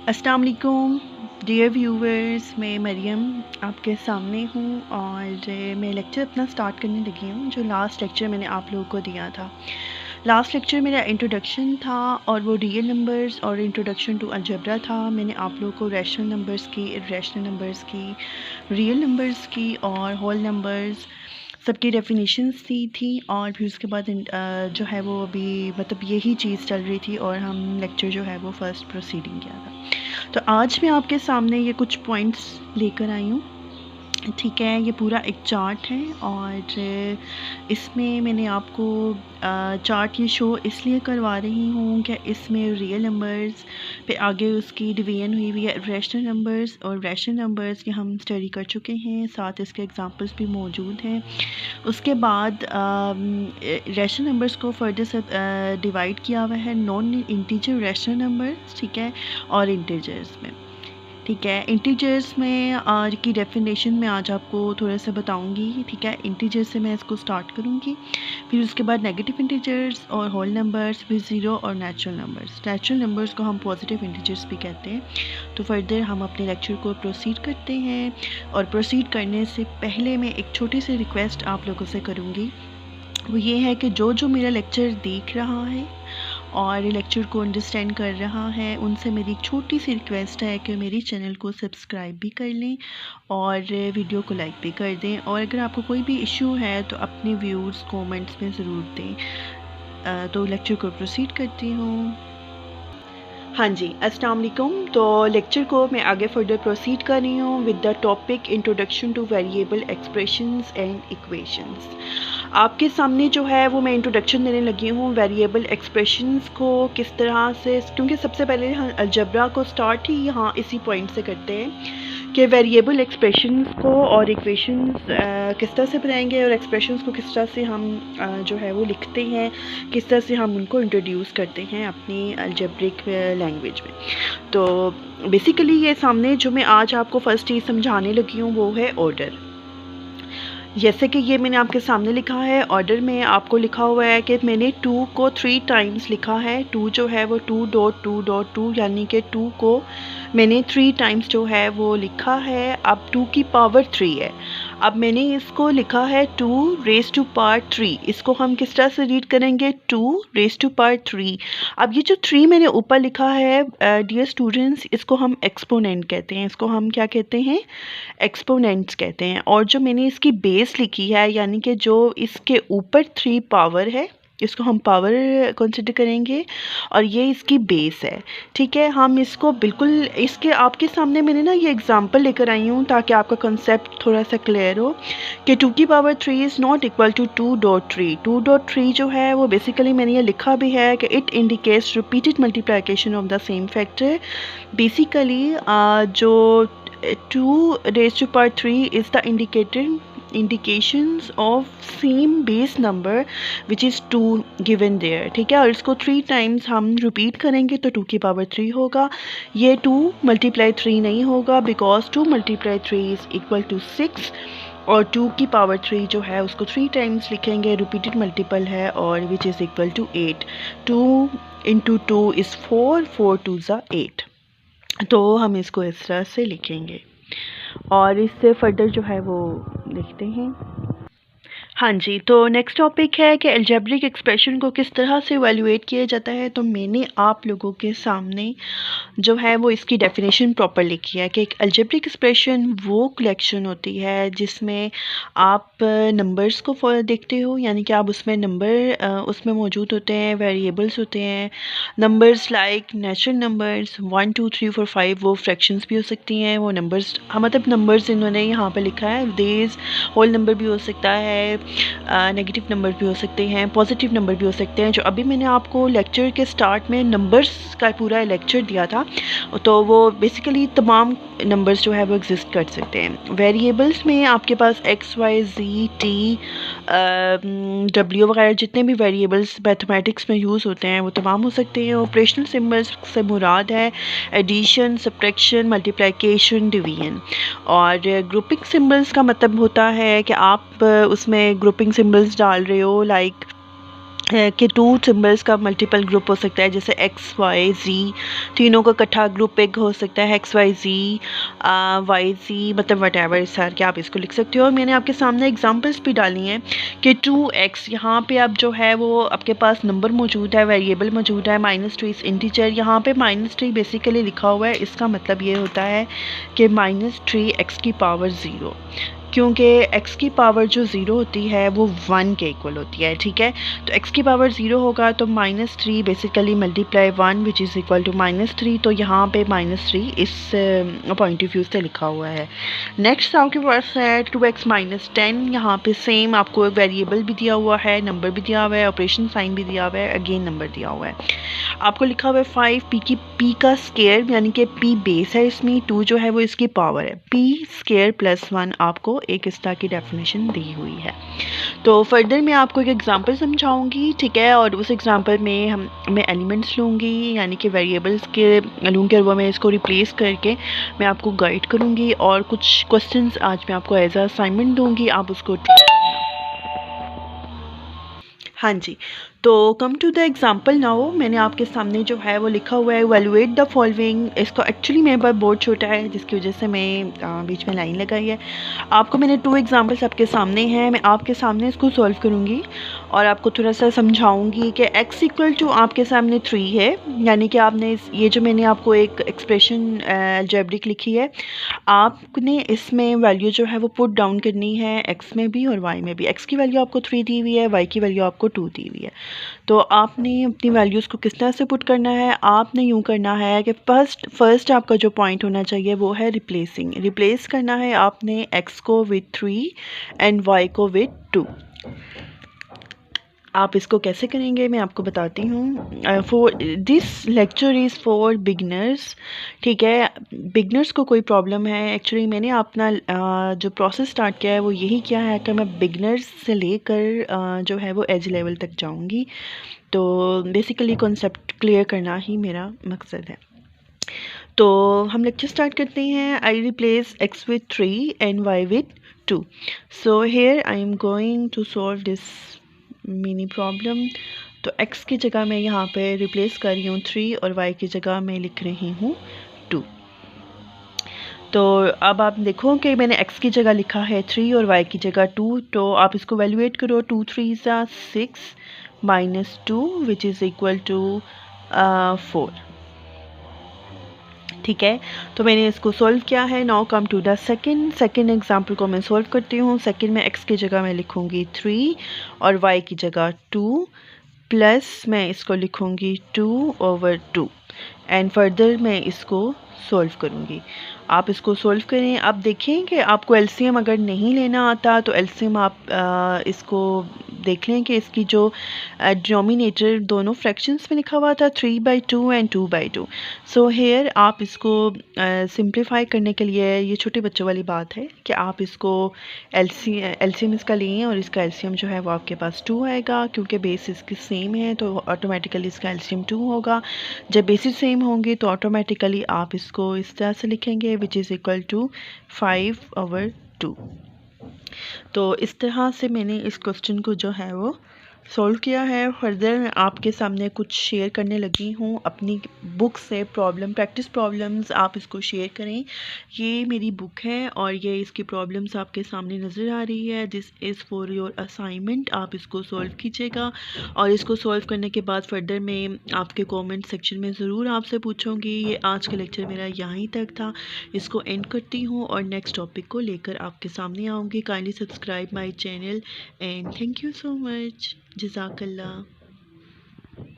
अस्सलाम वालेकुम dear viewers, मैं मरियम आपके सामने हूँ और मैं लेक्चर अपना स्टार्ट करने लगी हूँ। जो लास्ट लेक्चर मैंने आप लोगों को दिया था, लास्ट लेक्चर मेरा इंट्रोडक्शन था और वो रियल नंबर्स और इंट्रोडक्शन टू अलजेब्रा था। मैंने आप लोगों को रैशनल नंबर्स की, इर्रेशनल नंबर्स की, रियल नंबर्स की और होल नंबर्स सबकी डेफिनेशंस दी थी और फिर उसके बाद जो है वो अभी मतलब यही चीज़ चल रही थी और हम लेक्चर जो है वो फ़र्स्ट प्रोसीडिंग किया था। तो आज मैं आपके सामने ये कुछ पॉइंट्स लेकर आई हूँ, ठीक है। ये पूरा एक चार्ट है और इसमें मैंने आपको चार्ट ये शो इसलिए करवा रही हूँ कि इसमें रियल नंबर्स पे आगे उसकी डिवीजन हुई हुई है रैशनल नंबर्स, और रैशनल नंबर्स के हम स्टडी कर चुके हैं, साथ इसके एग्जांपल्स भी मौजूद हैं। उसके बाद रैशनल नंबर्स को फर्दर से डिवाइड किया हुआ है नॉन इंटीजर रैशनल नंबर्स, ठीक है, और इंटीजर्स में, ठीक है। इंटीजर्स में आज की डेफिनेशन में आज आपको थोड़ा सा बताऊंगी, ठीक है। इंटीजर्स से मैं इसको स्टार्ट करूंगी, फिर उसके बाद नेगेटिव इंटीजर्स और होल नंबर्स, फिर ज़ीरो और नेचुरल नंबर्स। नेचुरल नंबर्स को हम पॉजिटिव इंटीजर्स भी कहते हैं। तो फर्दर हम अपने लेक्चर को प्रोसीड करते हैं, और प्रोसीड करने से पहले मैं एक छोटी सी रिक्वेस्ट आप लोगों से करूँगी। वो ये है कि जो मेरा लेक्चर देख रहा है और लेक्चर को अंडरस्टैंड कर रहा है, उनसे मेरी एक छोटी सी रिक्वेस्ट है कि मेरे चैनल को सब्सक्राइब भी कर लें और वीडियो को लाइक भी कर दें, और अगर आपको कोई भी इशू है तो अपने व्यूज़ कमेंट्स में ज़रूर दें। तो लेक्चर को प्रोसीड करती हूँ। हाँ जी, अस्सलाम वालेकुम। तो लेक्चर को मैं आगे फर्दर प्रोसीड कर रही हूँ with the topic introduction two variable expressions and equations. आपके सामने जो है वो मैं इंट्रोडक्शन देने लगी हूँ वेरिएबल एक्सप्रेशंस को किस तरह से, क्योंकि सबसे पहले हम अलजेब्रा को स्टार्ट ही यहाँ इसी पॉइंट से करते हैं कि वेरिएबल एक्सप्रेशंस को और इक्वेशंस किस तरह से बनाएंगे और एक्सप्रेशंस को किस तरह से हम जो है वो लिखते हैं, किस तरह से हम उनको इंट्रोड्यूस करते हैं अपनी अलजेब्रिक लैंग्वेज में। तो बेसिकली ये सामने जो मैं आज आपको फर्स्ट चीज़ समझाने लगी हूँ वो है ऑर्डर। जैसे कि ये मैंने आपके सामने लिखा है, ऑर्डर में आपको लिखा हुआ है कि मैंने 2 को 3 टाइम्स लिखा है। 2 जो है वो 2.2.2 यानी कि 2 को मैंने 3 टाइम्स जो है वो लिखा है। अब 2 की पावर 3 है। अब मैंने इसको लिखा है 2 रेज़ टू पावर 3। इसको हम किस तरह से रीड करेंगे, 2 रेज़ टू पावर 3। अब ये जो 3 मैंने ऊपर लिखा है डियर स्टूडेंट्स, इसको हम एक्सपोनेंट कहते हैं। इसको हम क्या कहते हैं, एक्सपोनेंट्स कहते हैं। और जो मैंने इसकी बेस लिखी है, यानी कि जो इसके ऊपर 3 पावर है, इसको हम पावर कंसिडर करेंगे और ये इसकी बेस है, ठीक है। हम इसको बिल्कुल इसके आपके सामने मैंने ना ये एग्जांपल लेकर आई हूँ ताकि आपका कंसेप्ट थोड़ा सा क्लियर हो कि 2 की power 3 is not equal to 2.3। 2.3 जो है वो बेसिकली मैंने ये लिखा भी है कि it indicates repeated multiplication of the same factor. Basically जो 2 raised to power 3 is the indications of same base number which is 2 given there, ठीक है। और इसको 3 टाइम्स हम रिपीट करेंगे तो 2 की पावर 3 होगा। ये 2 मल्टीप्लाई 3 नहीं होगा, because 2 multiply 3 is equal to 6, और 2 की पावर 3 जो है उसको 3 टाइम्स लिखेंगे, रिपीटेड मल्टीपल है, और which is equal to 8। 2 into 2 is 4, 4 2 ज़ा 8। तो हम इसको इस तरह से लिखेंगे और इससे फर्दर जो है वो लिखते हैं। हाँ जी, तो नेक्स्ट टॉपिक है कि अलजेब्रिक एक्सप्रेशन को किस तरह से इवैल्यूएट किया जाता है। तो मैंने आप लोगों के सामने जो है वो इसकी डेफिनेशन प्रॉपर लिखी है कि एक अलजेब्रिक एक्सप्रेशन वो कलेक्शन होती है जिसमें आप नंबर्स को देखते हो, यानी कि आप उसमें नंबर उसमें मौजूद होते हैं, वेरिएबल्स होते हैं। नंबर्स लाइक नेचुरल नंबर्स 1 2 3 4 5 वो फ्रैक्शंस भी हो सकती हैं, वो नंबर्स मतलब नंबर्स इन्होंने यहाँ पे लिखा है। डेज होल नंबर भी हो सकता है, नेगेटिव नंबर भी हो सकते हैं, पॉजिटिव नंबर भी हो सकते हैं। जो अभी मैंने आपको लेक्चर के स्टार्ट में नंबर्स का पूरा लेक्चर दिया था, तो वो बेसिकली तमाम नंबर्स जो है वो एग्जिस्ट कर सकते हैं। वेरिएबल्स में आपके पास एक्स वाई जी टी डब्ल्यू वगैरह जितने भी वेरिएबल्स मैथमेटिक्स में यूज़ होते हैं वो तमाम हो सकते हैं। ऑपरेशनल सिम्बल्स से मुराद है एडिशन, सब्ट्रैक्शन, मल्टीप्लिकेशन, डिवीजन। और ग्रुपिंग सिम्बल्स का मतलब होता है कि आप उसमें ग्रुपिंग सिम्बल्स डाल रहे हो, लाइक कि टू सिम्बल्स का मल्टीपल ग्रुप हो सकता है, जैसे एक्स वाई ज़ी, तीनों का इकट्ठा ग्रुप एक हो सकता है, एक्स वाई ज़ी वाई ज़ी, मतलब वट एवर सर कि आप इसको लिख सकते हो। और मैंने आपके सामने एग्जांपल्स भी डाली हैं कि 2x, यहाँ पे अब जो है वो आपके पास नंबर मौजूद है, वेरिएबल मौजूद है, -3 इंटीजर, यहाँ पे -3 बेसिकली लिखा हुआ है। इसका मतलब ये होता है कि -3 x की पावर 0, क्योंकि x की पावर जो 0 होती है वो 1 के इक्वल होती है, ठीक है। तो x की पावर 0 होगा तो -3 basically multiply 1 which is equal to -3, तो यहाँ पे -3 इस पॉइंट ऑफ व्यू से लिखा हुआ है। नेक्स्ट आपके पास है 2x -10, यहाँ पे सेम आपको एक वेरिएबल भी दिया हुआ है, नंबर भी दिया हुआ है, ऑपरेशन साइन भी दिया हुआ है, अगेन नंबर दिया हुआ है। आपको लिखा हुआ है 5 p का स्केयर, यानी कि p बेस है, इसमें 2 जो है वो इसकी पावर है, p स्केयर प्लस 1 आपको एक इस तरह की डेफिनेशन दी हुई है। तो फर्दर मैं आपको एक एग्जांपल समझाऊंगी, ठीक है, और उस एग्जांपल में मैं एलिमेंट्स लूँगी, यानी कि वेरिएबल्स के लूँगी, और वो मैं इसको रिप्लेस करके मैं आपको गाइड करूँगी, और कुछ क्वेश्चंस आज मैं आपको एज अ असाइनमेंट दूँगी, आप उसको ट्राई करना। हाँ जी, तो come to the example now, मैंने आपके सामने जो है वो लिखा हुआ है इवैल्यूएट द फॉलोइंग। इसको एक्चुअली मेरे पास बोर्ड छोटा है जिसकी वजह से मैं बीच में लाइन लगाई है। आपको मैंने 2 एग्जांपल्स आपके सामने हैं, मैं आपके सामने इसको सॉल्व करूँगी और आपको थोड़ा सा समझाऊंगी कि x इक्वल टू आपके सामने 3 है, यानी कि आपने ये जो मैंने आपको एक एक्सप्रेशन अलजेब्रिक लिखी है, आपने इसमें वैल्यू जो है वो पुट डाउन करनी है, x में भी और y में भी। x की वैल्यू आपको 3 दी हुई है, y की वैल्यू आपको 2 दी हुई है। तो आपने अपनी वैल्यूज़ को किस तरह से पुट करना है, आपने यूँ करना है कि फर्स्ट आपका जो पॉइंट होना चाहिए वो है रिप्लेसिंग। रिप्लेस करना है आपने x को विद 3 एंड y को विद 2। आप इसको कैसे करेंगे मैं आपको बताती हूँ। For this lecture is for beginners, ठीक है। बिगनर्स को कोई प्रॉब्लम है, एक्चुअली मैंने अपना जो प्रोसेस स्टार्ट किया है वो यही किया है कि मैं बिगनर्स से लेकर जो है वो एज लेवल तक जाऊँगी। तो बेसिकली कॉन्सेप्ट क्लियर करना ही मेरा मकसद है। तो हम लेक्चर स्टार्ट करते हैं। आई replace x with 3 and y with 2. So here I am going to solve this mini problem. तो x की जगह मैं यहाँ पे रिप्लेस कर रही हूँ 3 और y की जगह मैं लिख रही हूँ 2। तो अब आप देखो कि मैंने x की जगह लिखा है 3 और y की जगह 2, तो आप इसको वैल्यूएट करो। 2 3 6 minus 2 which is equal to 4, ठीक है। तो मैंने इसको सॉल्व किया है। Now come to the second example को मैं सॉल्व करती हूँ। सेकंड में x की जगह मैं लिखूँगी 3 और y की जगह 2, प्लस मैं इसको लिखूँगी 2/2 एंड फर्दर मैं इसको सॉल्व करूँगी। आप इसको सॉल्व करें। आप देखें कि आपको एलसीएम अगर नहीं लेना आता तो एलसीएम आप इसको देख लें कि इसकी जो डिनोमिनेटर दोनों फ्रैक्शंस में लिखा हुआ था 3/2 एंड 2/2। सो हेयर आप इसको सिंप्लीफाई करने के लिए, ये छोटे बच्चों वाली बात है कि आप इसको एलसीएम इसका लें और इसका एलसीएम जो है वो आपके पास 2 आएगा, क्योंकि बेस इसकी सेम है तो ऑटोमेटिकली इसका एलसीएम 2 होगा। जब बेसिस सेम होंगे तो ऑटोमेटिकली आप इसको इस तरह से लिखेंगे विच इज़ इक्वल टू 5/2। तो इस तरह से मैंने इस क्वेश्चन को जो है वो सॉल्व किया है। फर्दर मैं आपके सामने कुछ शेयर करने लगी हूँ अपनी बुक से, प्रैक्टिस प्रॉब्लम्स। आप इसको शेयर करें। ये मेरी बुक है और ये इसकी प्रॉब्लम्स आपके सामने नज़र आ रही है। This is for your assignment. आप इसको सॉल्व कीजिएगा और इसको सॉल्व करने के बाद फर्दर मैं आपके कमेंट सेक्शन में ज़रूर आपसे पूछूँगी। ये आज का लेक्चर मेरा यहीं तक था, इसको एंड करती हूँ और नेक्स्ट टॉपिक को लेकर आपके सामने आऊँगी। Kindly subscribe my channel and thank you so much. जज़ाकल्लाह।